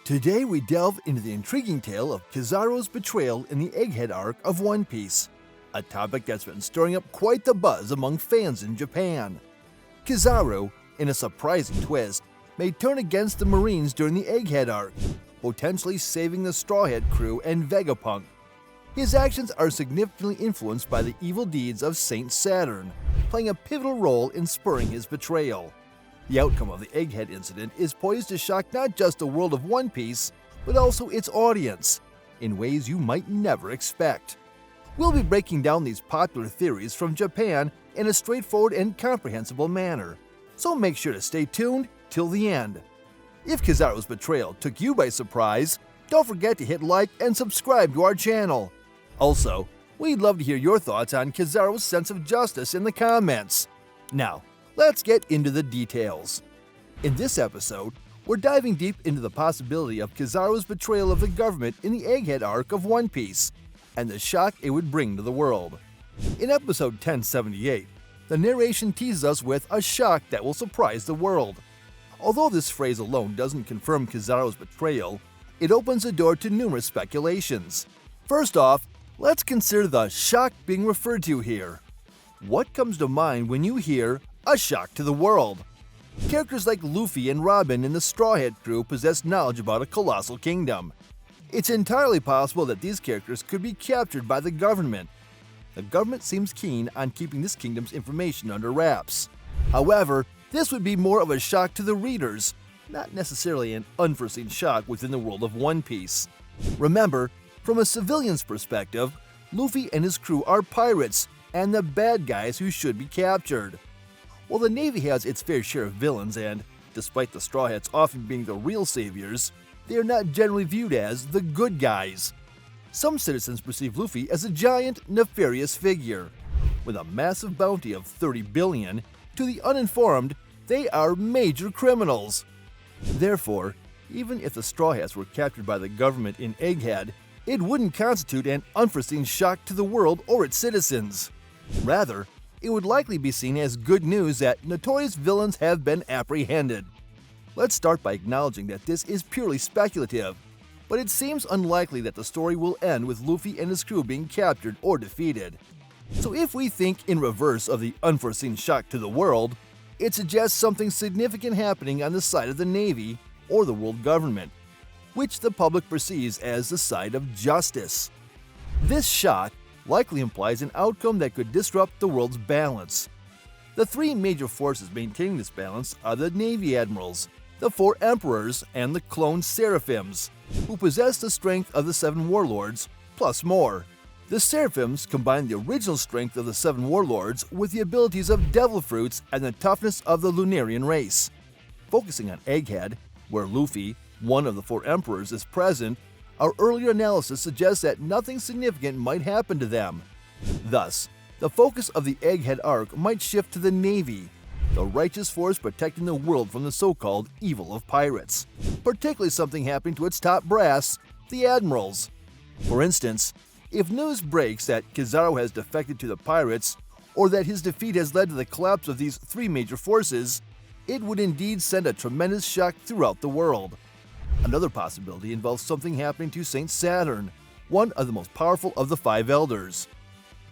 Today we delve into the intriguing tale of Kizaru's betrayal in the Egghead arc of One Piece, a topic that's been stirring up quite the buzz among fans in Japan. Kizaru, in a surprising twist, may turn against the Marines during the Egghead arc, potentially saving the Straw Hat crew and Vegapunk. His actions are significantly influenced by the evil deeds of Saint Saturn, playing a pivotal role in spurring his betrayal. The outcome of the Egghead incident is poised to shock not just the world of One Piece, but also its audience, in ways you might never expect. We'll be breaking down these popular theories from Japan in a straightforward and comprehensible manner, so make sure to stay tuned till the end. If Kizaru's betrayal took you by surprise, don't forget to hit like and subscribe to our channel. Also, we'd love to hear your thoughts on Kizaru's sense of justice in the comments. Now, let's get into the details. In this episode, we're diving deep into the possibility of Kizaru's betrayal of the government in the Egghead arc of One Piece, and the shock it would bring to the world. In episode 1078, the narration teases us with a shock that will surprise the world. Although this phrase alone doesn't confirm Kizaru's betrayal, it opens the door to numerous speculations. First off, let's consider the shock being referred to here. What comes to mind when you hear a shock to the world? Characters like Luffy and Robin in the Straw Hat crew possess knowledge about a colossal kingdom. It's entirely possible that these characters could be captured by the government. The government seems keen on keeping this kingdom's information under wraps. However, this would be more of a shock to the readers, not necessarily an unforeseen shock within the world of One Piece. Remember, from a civilian's perspective, Luffy and his crew are pirates and the bad guys who should be captured. While the Navy has its fair share of villains and, despite the Straw Hats often being the real saviors, they are not generally viewed as the good guys. Some citizens perceive Luffy as a giant, nefarious figure. With a massive bounty of 30 billion, to the uninformed, they are major criminals. Therefore, even if the Straw Hats were captured by the government in Egghead, it wouldn't constitute an unforeseen shock to the world or its citizens. Rather, it would likely be seen as good news that notorious villains have been apprehended. Let's start by acknowledging that this is purely speculative, but it seems unlikely that the story will end with Luffy and his crew being captured or defeated. So if we think in reverse of the unforeseen shock to the world, it suggests something significant happening on the side of the Navy or the world government, which the public perceives as the side of justice. This shock likely implies an outcome that could disrupt the world's balance. The three major forces maintaining this balance are the Navy Admirals, the four Emperors, and the clone Seraphims, who possess the strength of the seven Warlords, plus more. The Seraphims combine the original strength of the seven Warlords with the abilities of Devil Fruits and the toughness of the Lunarian race. Focusing on Egghead, where Luffy, one of the four Emperors, is present, our earlier analysis suggests that nothing significant might happen to them. Thus, the focus of the Egghead arc might shift to the Navy, the righteous force protecting the world from the so-called evil of pirates, particularly something happening to its top brass, the Admirals. For instance, if news breaks that Kizaru has defected to the pirates, or that his defeat has led to the collapse of these three major forces, it would indeed send a tremendous shock throughout the world. Another possibility involves something happening to Saint Saturn, one of the most powerful of the five elders.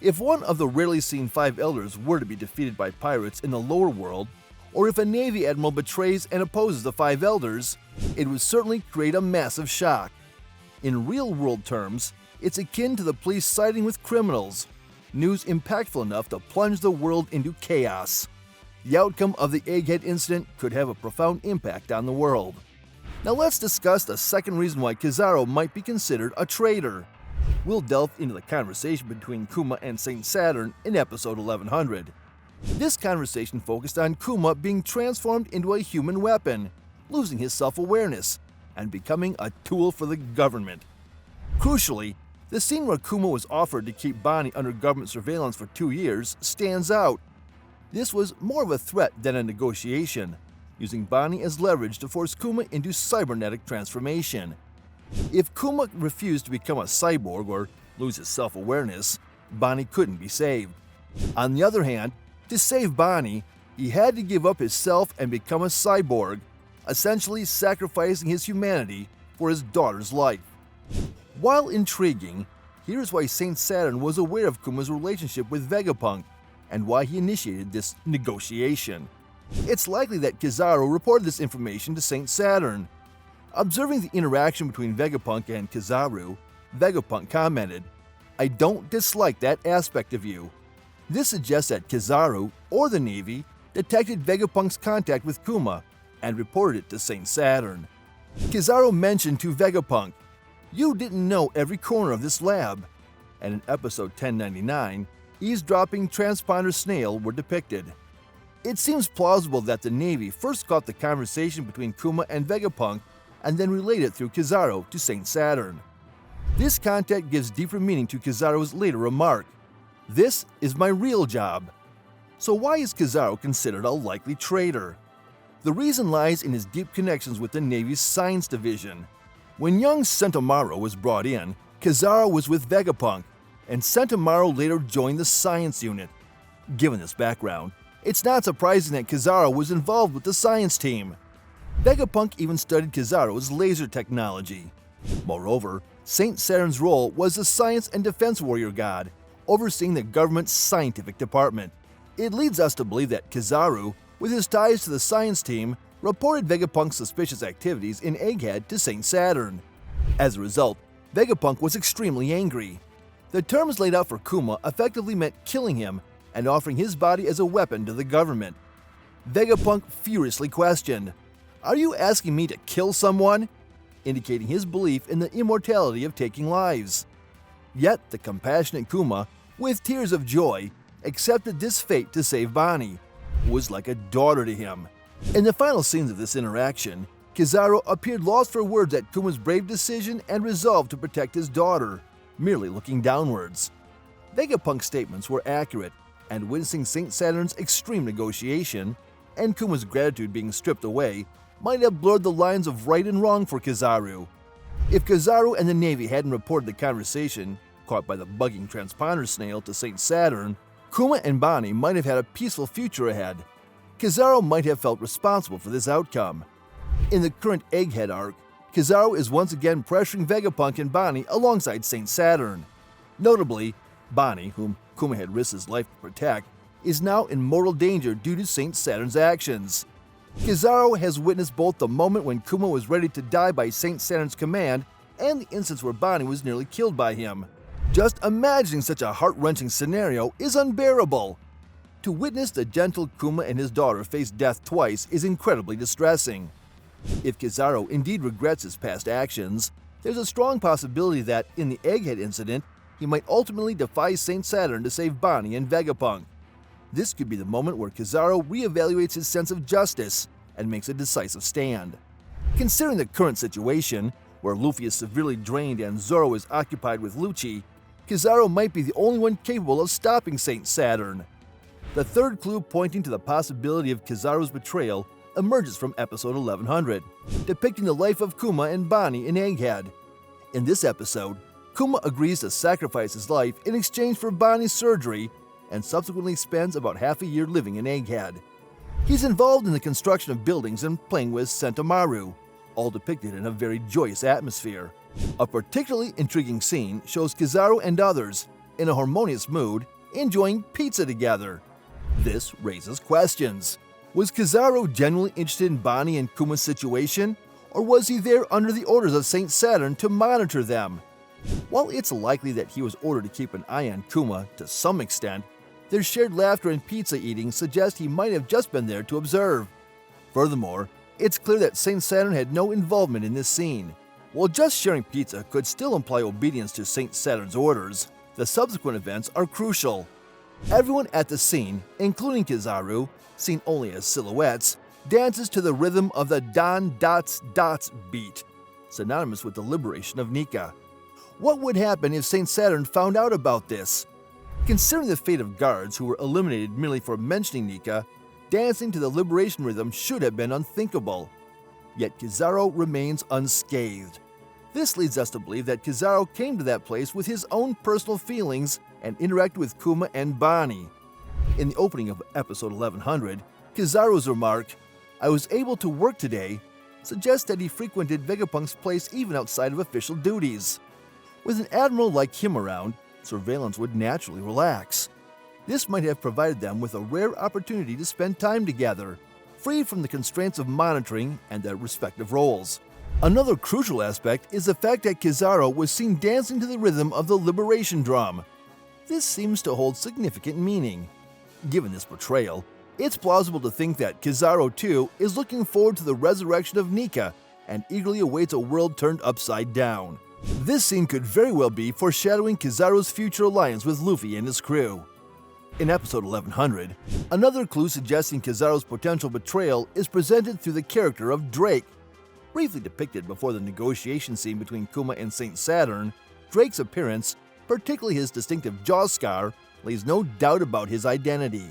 If one of the rarely seen five elders were to be defeated by pirates in the lower world, or if a Navy admiral betrays and opposes the five elders, it would certainly create a massive shock. In real-world terms, it's akin to the police siding with criminals, news impactful enough to plunge the world into chaos. The outcome of the Egghead incident could have a profound impact on the world. Now let's discuss the second reason why Kizaru might be considered a traitor. We'll delve into the conversation between Kuma and Saint Saturn in episode 1100. This conversation focused on Kuma being transformed into a human weapon, losing his self-awareness, and becoming a tool for the government. Crucially, the scene where Kuma was offered to keep Bonnie under government surveillance for 2 years stands out. This was more of a threat than a negotiation, using Bonnie as leverage to force Kuma into cybernetic transformation. If Kuma refused to become a cyborg or lose his self-awareness, Bonnie couldn't be saved. On the other hand, to save Bonnie, he had to give up his self and become a cyborg, essentially sacrificing his humanity for his daughter's life. While intriguing, here's why Saint Saturn was aware of Kuma's relationship with Vegapunk and why he initiated this negotiation. It's likely that Kizaru reported this information to Saint Saturn. Observing the interaction between Vegapunk and Kizaru, Vegapunk commented, "I don't dislike that aspect of you." This suggests that Kizaru, or the Navy, detected Vegapunk's contact with Kuma and reported it to Saint Saturn. Kizaru mentioned to Vegapunk, "You didn't know every corner of this lab," and in episode 1099, eavesdropping transponder snail were depicted. It seems plausible that the Navy first caught the conversation between Kuma and Vegapunk and then relayed it through Kizaru to Saint Saturn. This contact gives deeper meaning to Kizaru's later remark, "This is my real job." So why is Kizaru considered a likely traitor? The reason lies in his deep connections with the Navy's Science Division. When young Sentomaru was brought in, Kizaru was with Vegapunk, and Sentomaru later joined the Science Unit. Given this background, it's not surprising that Kizaru was involved with the science team. Vegapunk even studied Kizaru's laser technology. Moreover, Saint Saturn's role was the science and defense warrior god, overseeing the government's scientific department. It leads us to believe that Kizaru, with his ties to the science team, reported Vegapunk's suspicious activities in Egghead to Saint Saturn. As a result, Vegapunk was extremely angry. The terms laid out for Kuma effectively meant killing him and offering his body as a weapon to the government. Vegapunk furiously questioned, "Are you asking me to kill someone?" indicating his belief in the immortality of taking lives. Yet the compassionate Kuma, with tears of joy, accepted this fate to save Bonnie, who was like a daughter to him. In the final scenes of this interaction, Kizaru appeared lost for words at Kuma's brave decision and resolve to protect his daughter, merely looking downwards. Vegapunk's statements were accurate, and witnessing Saint Saturn's extreme negotiation and Kuma's gratitude being stripped away might have blurred the lines of right and wrong for Kizaru. If Kizaru and the Navy hadn't reported the conversation caught by the bugging transponder snail to Saint Saturn, Kuma and Bonnie might have had a peaceful future ahead. Kizaru might have felt responsible for this outcome. In the current Egghead arc, Kizaru is once again pressuring Vegapunk and Bonnie alongside Saint Saturn. Notably, Bonnie, whom Kuma had risked his life to protect, is now in mortal danger due to Saint Saturn's actions. Kizaru has witnessed both the moment when Kuma was ready to die by Saint Saturn's command and the instance where Bonnie was nearly killed by him. Just imagining such a heart-wrenching scenario is unbearable. To witness the gentle Kuma and his daughter face death twice is incredibly distressing. If Kizaru indeed regrets his past actions, there's a strong possibility that, in the Egghead incident, he might ultimately defy Saint Saturn to save Bonnie and Vegapunk. This could be the moment where Kizaru reevaluates his sense of justice and makes a decisive stand. Considering the current situation, where Luffy is severely drained and Zoro is occupied with Lucci, Kizaru might be the only one capable of stopping Saint Saturn. The third clue pointing to the possibility of Kizaru's betrayal emerges from episode 1100, depicting the life of Kuma and Bonnie in Egghead. In this episode, Kuma agrees to sacrifice his life in exchange for Bonnie's surgery and subsequently spends about half a year living in Egghead. He's involved in the construction of buildings and playing with Sentomaru, all depicted in a very joyous atmosphere. A particularly intriguing scene shows Kizaru and others, in a harmonious mood, enjoying pizza together. This raises questions. Was Kizaru genuinely interested in Bonnie and Kuma's situation, or was he there under the orders of Saint Saturn to monitor them? While it's likely that he was ordered to keep an eye on Kuma to some extent, their shared laughter and pizza eating suggest he might have just been there to observe. Furthermore, it's clear that Saint Saturn had no involvement in this scene. While just sharing pizza could still imply obedience to Saint Saturn's orders, the subsequent events are crucial. Everyone at the scene, including Kizaru, seen only as silhouettes, dances to the rhythm of the Don Dots Dots beat, synonymous with the liberation of Nika. What would happen if Saint Saturn found out about this? Considering the fate of guards who were eliminated merely for mentioning Nika, dancing to the liberation rhythm should have been unthinkable. Yet Kizaru remains unscathed. This leads us to believe that Kizaru came to that place with his own personal feelings and interacted with Kuma and Bonnie. In the opening of episode 1100, Kizaru's remark, "I was able to work today," suggests that he frequented Vegapunk's place even outside of official duties. With an admiral like him around, surveillance would naturally relax. This might have provided them with a rare opportunity to spend time together, free from the constraints of monitoring and their respective roles. Another crucial aspect is the fact that Kizaru was seen dancing to the rhythm of the liberation drum. This seems to hold significant meaning. Given this portrayal, it's plausible to think that Kizaru too is looking forward to the resurrection of Nika and eagerly awaits a world turned upside down. This scene could very well be foreshadowing Kizaru's future alliance with Luffy and his crew. In episode 1100, another clue suggesting Kizaru's potential betrayal is presented through the character of Drake. Briefly depicted before the negotiation scene between Kuma and Saint Saturn, Drake's appearance, particularly his distinctive jaw scar, leaves no doubt about his identity.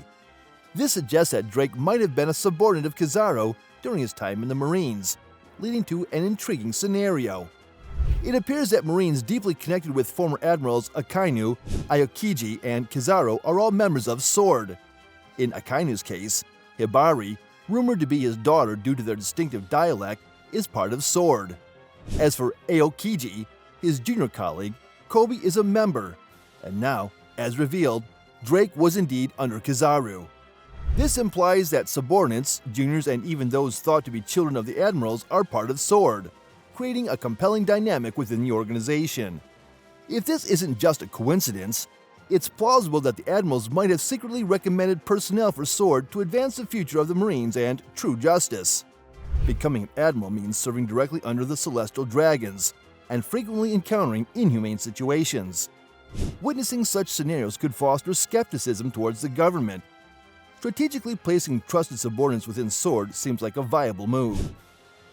This suggests that Drake might have been a subordinate of Kizaru during his time in the Marines, leading to an intriguing scenario. It appears that Marines deeply connected with former admirals Akainu, Aokiji, and Kizaru are all members of SWORD. In Akainu's case, Hibari, rumored to be his daughter due to their distinctive dialect, is part of SWORD. As for Aokiji, his junior colleague, Kobe is a member, and now, as revealed, Drake was indeed under Kizaru. This implies that subordinates, juniors, and even those thought to be children of the admirals are part of SWORD, creating a compelling dynamic within the organization. If this isn't just a coincidence, it's plausible that the admirals might have secretly recommended personnel for SWORD to advance the future of the Marines and true justice. Becoming an admiral means serving directly under the Celestial Dragons and frequently encountering inhumane situations. Witnessing such scenarios could foster skepticism towards the government. Strategically placing trusted subordinates within SWORD seems like a viable move.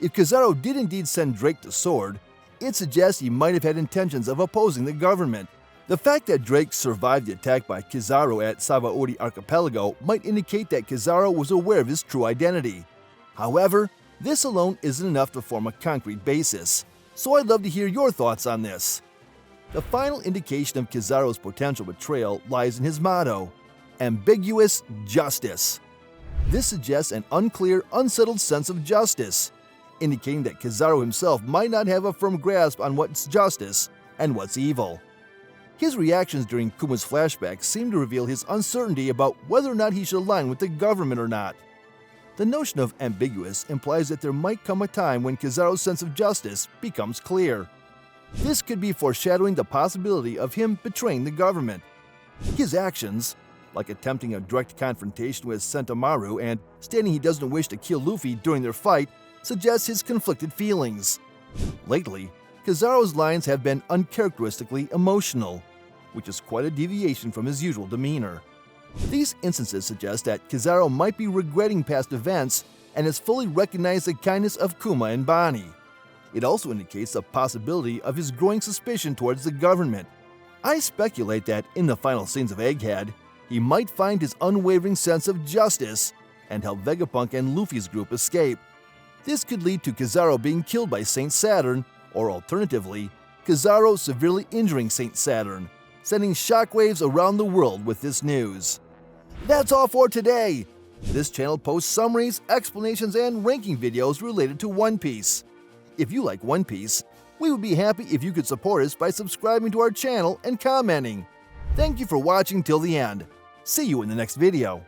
If Kizaru did indeed send Drake to SWORD, it suggests he might have had intentions of opposing the government. The fact that Drake survived the attack by Kizaru at Sabaody Archipelago might indicate that Kizaru was aware of his true identity. However, this alone isn't enough to form a concrete basis, so I'd love to hear your thoughts on this. The final indication of Kizaru's potential betrayal lies in his motto, ambiguous justice. This suggests an unclear, unsettled sense of justice, indicating that Kizaru himself might not have a firm grasp on what's justice and what's evil. His reactions during Kuma's flashbacks seem to reveal his uncertainty about whether or not he should align with the government or not. The notion of ambiguous implies that there might come a time when Kizaru's sense of justice becomes clear. This could be foreshadowing the possibility of him betraying the government. His actions, like attempting a direct confrontation with Sentomaru and stating he doesn't wish to kill Luffy during their fight, suggests his conflicted feelings. Lately, Kizaru's lines have been uncharacteristically emotional, which is quite a deviation from his usual demeanor. These instances suggest that Kizaru might be regretting past events and has fully recognized the kindness of Kuma and Bonnie. It also indicates the possibility of his growing suspicion towards the government. I speculate that in the final scenes of Egghead, he might find his unwavering sense of justice and help Vegapunk and Luffy's group escape. This could lead to Kizaru being killed by Saint Saturn, or alternatively, Kizaru severely injuring Saint Saturn, sending shockwaves around the world with this news. That's all for today! This channel posts summaries, explanations, and ranking videos related to One Piece. If you like One Piece, we would be happy if you could support us by subscribing to our channel and commenting. Thank you for watching till the end. See you in the next video.